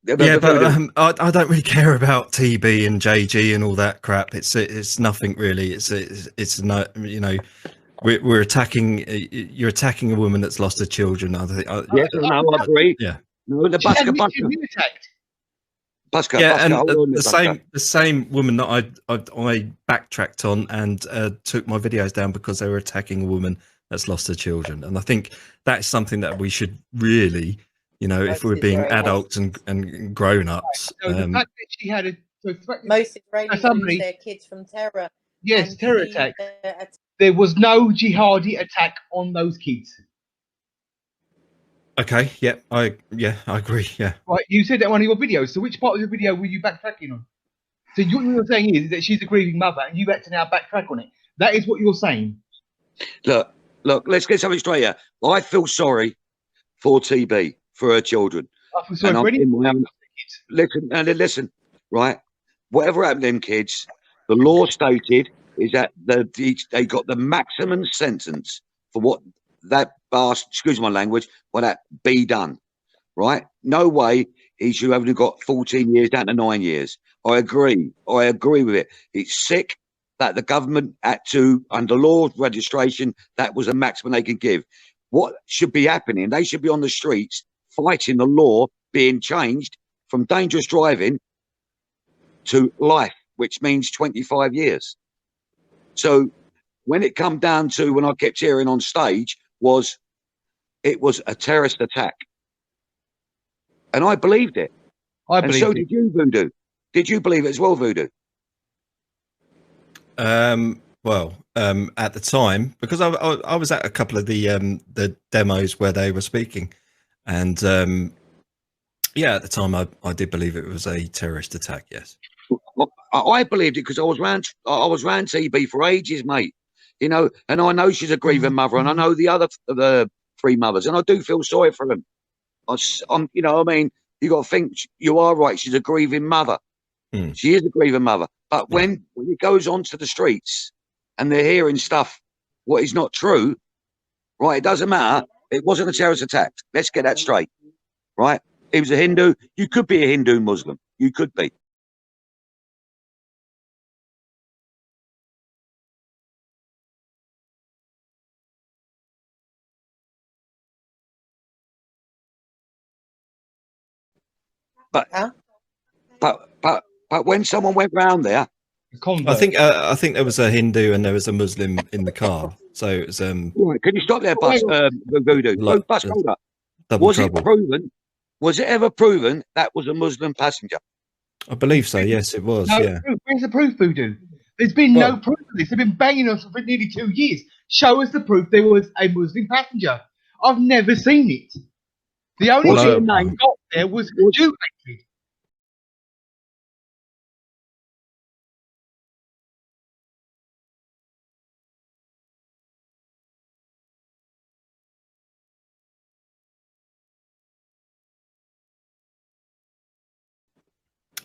Yeah, but I don't really care about TB and JG and all that crap. It's nothing really. It's no, you know, we're attacking. You're attacking a woman that's lost her children. I think. Yes, no, I agree. Yeah. No, the Busker. Yeah, and the same woman that I backtracked on and took my videos down because they were attacking a woman that's lost her children, and I think that's something that we should really, you know, if we're being adults and grown ups. So the fact that she had most Israelis lose their kids from terror. Yes, terror attack. There was no jihadi attack on those kids. Okay, yeah, I agree. Yeah. Right, you said that in one of your videos. So which part of the video were you backtracking on? So what you're saying is that she's a grieving mother, and you had to now backtrack on it. That is what you're saying. Look, let's get something straight here. I feel sorry for TB, for her children. I feel sorry for any kids. Listen, right? Whatever happened to them kids, the law stated is that they got the maximum sentence for what that bastard, excuse my language, for that be done, right? No way he should have only got 14 years down to 9 years. I agree with it. It's sick that the government had to, under law registration, that was a maximum they can give. What should be happening? They should be on the streets fighting the law being changed from dangerous driving to life, which means 25 years. So when it come down to, when I kept hearing on stage, it was a terrorist attack, and I believed it. And so did you, Voodoo. Did you believe it as well, Voodoo? Well, at the time, because I was at a couple of the demos where they were speaking, and yeah, at the time I did believe it was a terrorist attack. Yes, I believed it because I was round TB for ages, mate. You know, and I know she's a grieving mother, and I know the three mothers, and I do feel sorry for them. You know, I mean, you got to think, you are right. She's a grieving mother. She is a grieving mother. But when it goes onto the streets and they're hearing stuff what is not true, right? It doesn't matter. It wasn't a terrorist attack. Let's get that straight, right? He was a Hindu. You could be a Hindu Muslim. You could be. But when someone went round there, I think there was a Hindu and there was a Muslim in the car. So it was right, can you stop there, Bus Voodoo? Bus, hold up. Was it ever proven that was a Muslim passenger? I believe so, yes, it was. Yeah. Where's the proof, Voodoo? There's been no proof of this. They've been banging us for nearly 2 years. Show us the proof there was a Muslim passenger. I've never seen it. The only thing they got there was Jew hatred.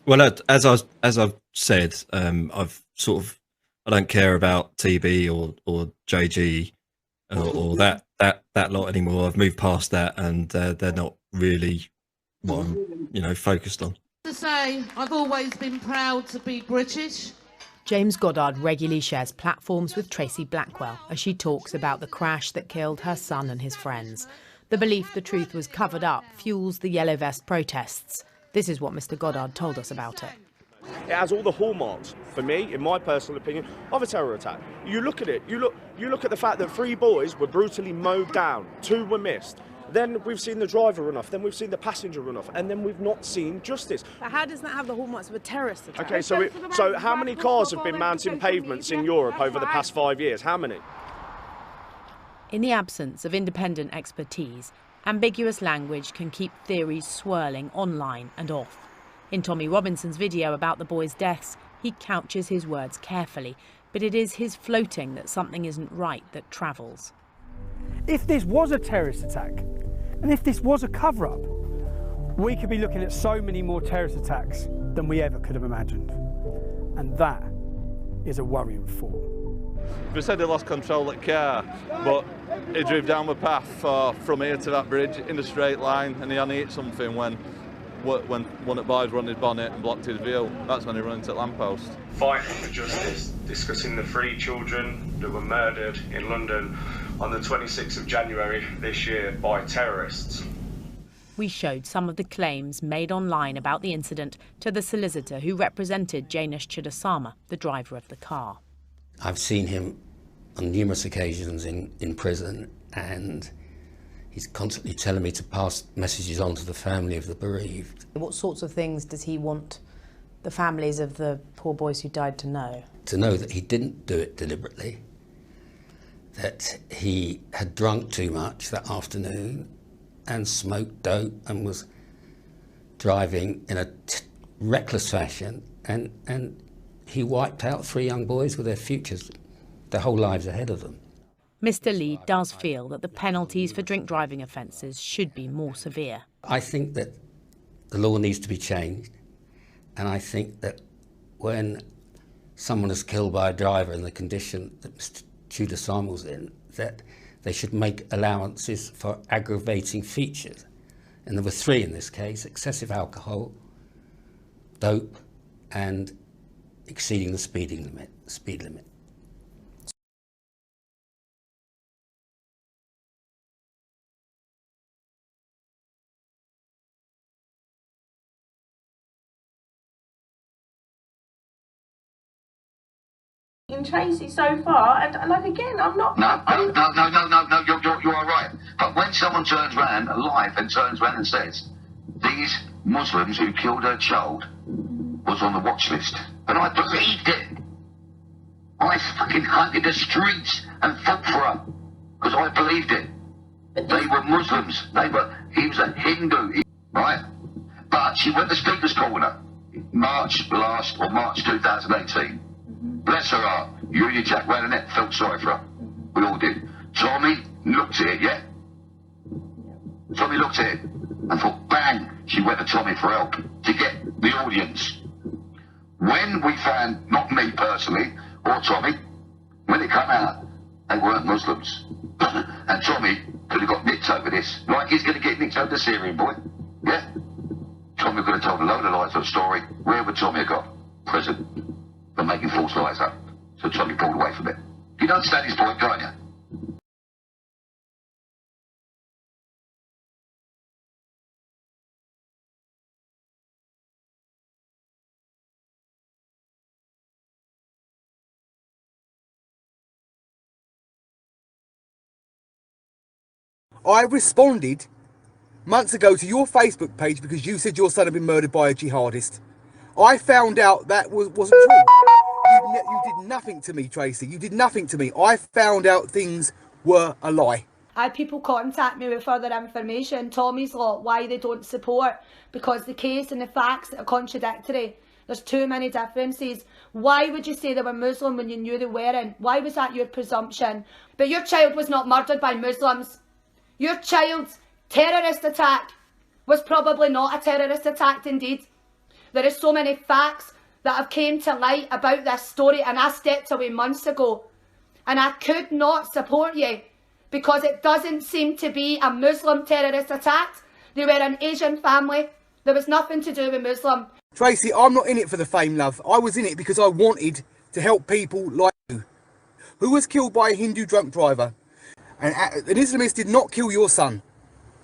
Well, as I've said, I don't care about TB or JG or that lot anymore. I've moved past that, and they're not really what I'm focused on. To say, I've always been proud to be British. James Goddard regularly shares platforms with Tracy Blackwell as she talks about the crash that killed her son and his friends. The belief the truth was covered up fuels the Yellow Vest protests. This is what Mr. Goddard told us about it. It has all the hallmarks, for me, in my personal opinion, of a terror attack. You look at it, you look at the fact that 3 boys were brutally mowed down, 2 were missed. Then we've seen the driver run off, then we've seen the passenger run off, and then we've not seen justice. But how does that have the hallmarks of a terrorist attack? Okay, so how many cars have been mounting pavements in Europe over the past 5 years? How many? In the absence of independent expertise, ambiguous language can keep theories swirling online and off. In Tommy Robinson's video about the boys' deaths, he couches his words carefully, but it is his floating that something isn't right that travels. If this was a terrorist attack, and if this was a cover-up, we could be looking at so many more terrorist attacks than we ever could have imagined. And that is a worrying thought. They said they lost control of the car, but he drove down the path from here to that bridge in a straight line, and he only hit something when when one of the boys were on his bonnet and blocked his view. That's when he ran into the lamppost. Fighting for justice, discussing the 3 children that were murdered in London on the 26th of January this year by terrorists. We showed some of the claims made online about the incident to the solicitor who represented Jaynes Chudasama, the driver of the car. I've seen him on numerous occasions in prison, and he's constantly telling me to pass messages on to the family of the bereaved. What sorts of things does he want the families of the poor boys who died to know? To know that he didn't do it deliberately, that he had drunk too much that afternoon and smoked dope and was driving in a reckless fashion, and he wiped out 3 young boys with their futures, their whole lives ahead of them. Mr. Lee does feel that the penalties for drink driving offences should be more severe. I think that the law needs to be changed, and I think that when someone is killed by a driver in the condition that Mr. Chudasama was in, that they should make allowances for aggravating features. And there were 3 in this case: excessive alcohol, dope, and exceeding the speed limit. In Tracy so far, and like again, I'm not. No, you are right. But when someone turns around alive and turns around and says, these Muslims who killed her child was on the watch list, and I believed it. I fucking hunted the streets and fought for her because I believed it. They were Muslims. He was a Hindu, right? But she went to Speaker's Corner March 2018. Bless her heart. Union Jack ran in it, felt sorry for her. We all did. Tommy looked at it, yeah? Tommy looked at it and thought, bang, she went to Tommy for help to get the audience. When we found, not me personally, or Tommy, when it came out, they weren't Muslims. And Tommy could have got nicked over this, like he's going to get nicked over the Syrian boy, yeah? Tommy could have told a load of lies of a story. Where would Tommy have got? Prison. For making false lies up. So Tommy pulled away from it. You don't understand his point, can't you? I responded months ago to your Facebook page because you said your son had been murdered by a jihadist. I found out that wasn't true. You did nothing to me, Tracy. You did nothing to me. I found out things were a lie. I had people contact me with further information. Tommy's Law, why they don't support, because the case and the facts are contradictory. There's too many differences. Why would you say they were Muslim when you knew they weren't? Why was that your presumption? But your child was not murdered by Muslims. Your child's terrorist attack was probably not a terrorist attack indeed. There are so many facts that have came to light about this story, and I stepped away months ago. And I could not support you because it doesn't seem to be a Muslim terrorist attack. They were an Asian family. There was nothing to do with Muslim. Tracy, I'm not in it for the fame, love. I was in it because I wanted to help people like you, who was killed by a Hindu drunk driver. And an Islamist did not kill your son.